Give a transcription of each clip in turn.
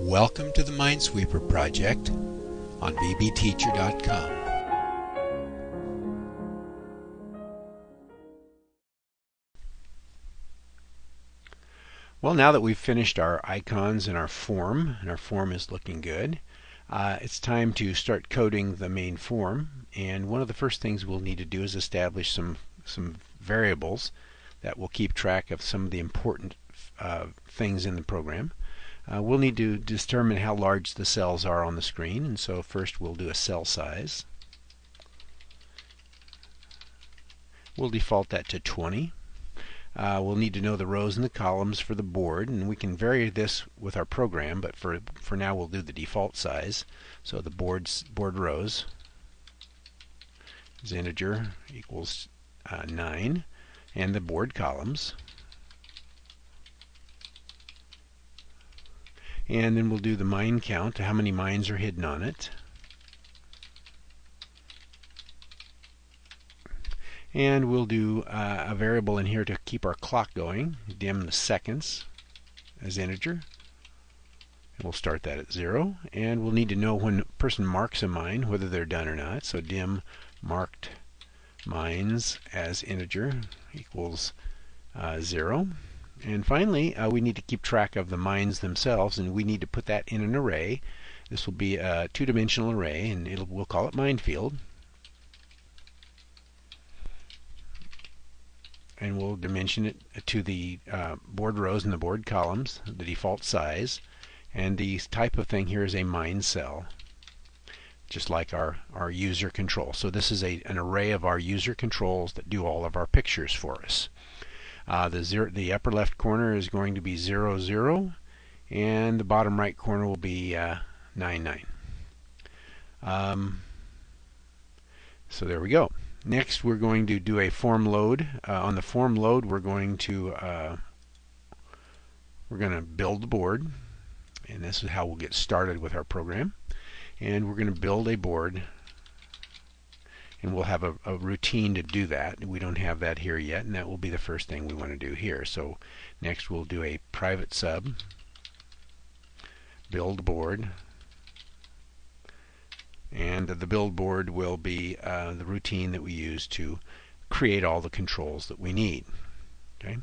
Welcome to the Minesweeper project on VBTeacher.com. Well, now that we've finished our icons and our form is looking good, it's time to start coding the main form. And one of the first things we'll need to do is establish some variables that will keep track of some of the important things in the program. We'll need to determine how large the cells are on the screen, and so first we'll do a cell size. We'll default that to 20. We'll need to know the rows and the columns for the board, and we can vary this with our program, but for now we'll do the default size. So the board rows is integer equals 9, and the board columns. And then we'll do the mine count, how many mines are hidden on it. And we'll do a variable in here to keep our clock going, dim the seconds as integer. And we'll start that at 0. And we'll need to know when a person marks a mine, whether they're done or not. So dim marked mines as integer equals 0. And finally, we need to keep track of the mines themselves, and we need to put that in an array. This will be a two-dimensional array, and we'll call it minefield. And we'll dimension it to the board rows and the board columns, the default size. And the type of thing here is a mine cell, just like our user control. So this is an array of our user controls that do all of our pictures for us. The upper left corner is going to be 0, 0, and the bottom right corner will be 9, 9. So there we go. Next, we're going to do a form load. On the form load, we're going to build the board, and this is how we'll get started with our program. And we're going to build a board, and we'll have a routine to do that. We don't have that here yet, and that will be the first thing we want to do here. So next we'll do a private sub, build board, and the build board will be the routine that we use to create all the controls that we need. Okay.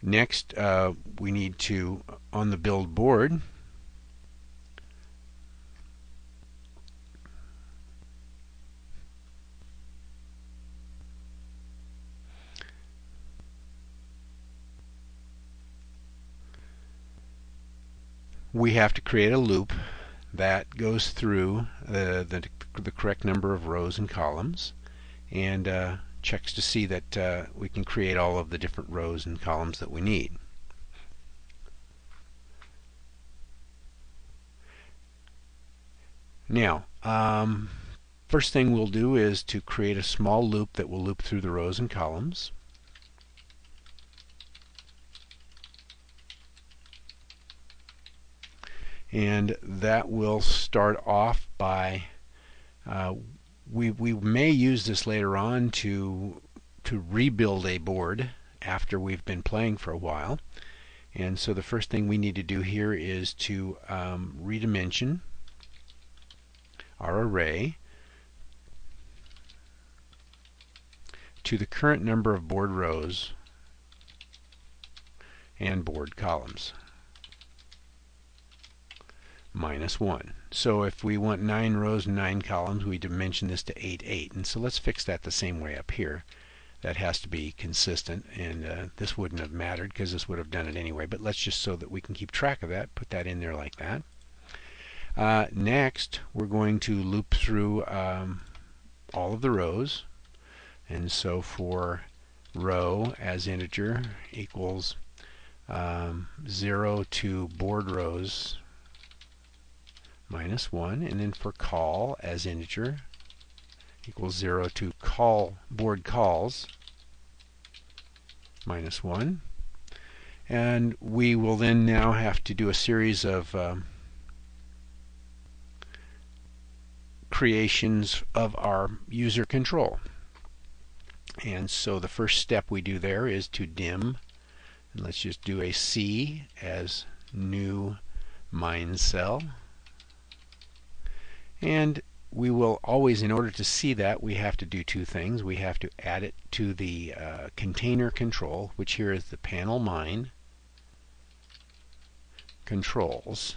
Next, we need to, on the build board, we have to create a loop that goes through the correct number of rows and columns, and checks to see that we can create all of the different rows and columns that we need. Now, first thing we'll do is to create a small loop that will loop through the rows and columns. And that will start off by we may use this later on to rebuild a board after we've been playing for a while. And so the first thing we need to do here is to redimension our array to the current number of board rows and board columns. -1. So if we want 9 rows and 9 columns, we dimension this to 8, 8. And so let's fix that the same way up here. That has to be consistent, and this wouldn't have mattered because this would have done it anyway. But let's just, so that we can keep track of that, put that in there like that. Next, we're going to loop through all of the rows. And so for row as integer equals 0 to board rows -1, and then for call as integer equals 0 to board calls -1. And we will then now have to do a series of creations of our user control. And so the first step we do there is to dim, and let's just do a C as new mine cell. And we will always, in order to see that, we have to do two things. We have to add it to the container control, which here is the panel mine controls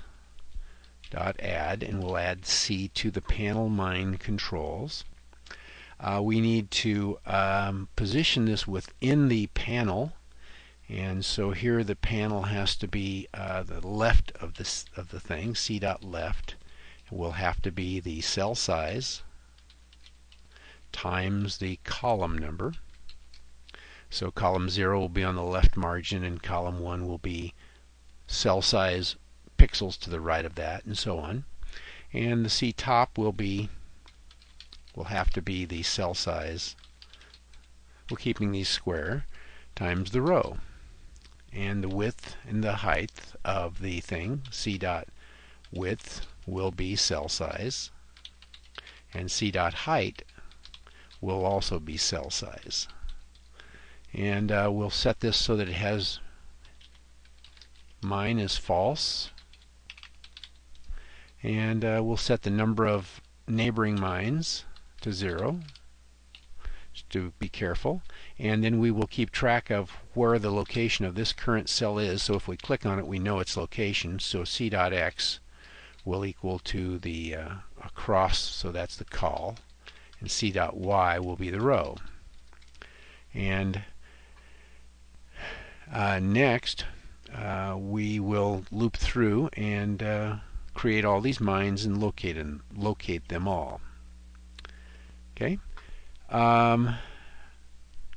dot add, and we'll add C to the panel mine controls. We need to position this within the panel, and so here the panel has to be the left of the thing. C dot left will have to be the cell size times the column number. So column 0 will be on the left margin, and column 1 will be cell size pixels to the right of that, and so on. And the C top will have to be the cell size, we're keeping these square, times the row. And the width and the height of the thing, C dot width, will be cell size, and C dot height will also be cell size. And we'll set this so that it has mine is false, and we'll set the number of neighboring mines to 0, just to be careful. And then we will keep track of where the location of this current cell is, so if we click on it we know its location. So C dot X will equal to the across, so that's the call, and C dot Y will be the row. And next we will loop through and create all these mines and locate them all. Okay.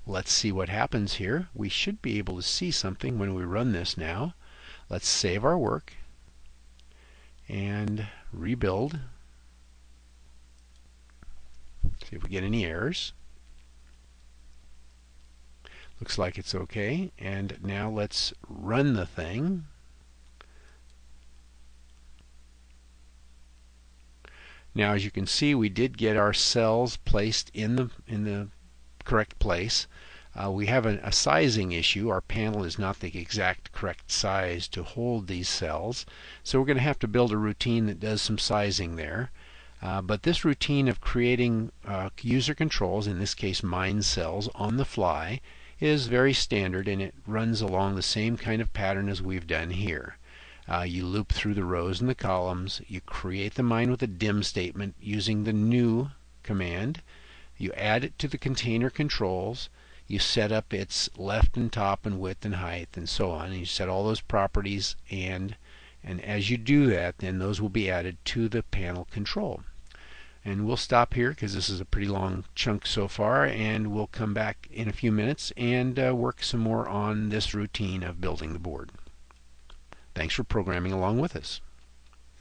Let's see what happens here. We should be able to see something when we run this now. Let's save our work and rebuild. See if we get any errors. Looks like it's okay. And now let's run the thing. Now, as you can see, we did get our cells placed in the correct place. We have a sizing issue. Our panel is not the exact correct size to hold these cells, so we're going to have to build a routine that does some sizing there. But this routine of creating user controls, in this case mine cells, on the fly is very standard, and it runs along the same kind of pattern as we've done here. You loop through the rows and the columns. You create the mine with a dim statement using the new command. You add it to the container controls. You set up its left and top and width and height and so on. And you set all those properties, and as you do that, then those will be added to the panel control. And we'll stop here because this is a pretty long chunk so far, and we'll come back in a few minutes and work some more on this routine of building the board. Thanks for programming along with us.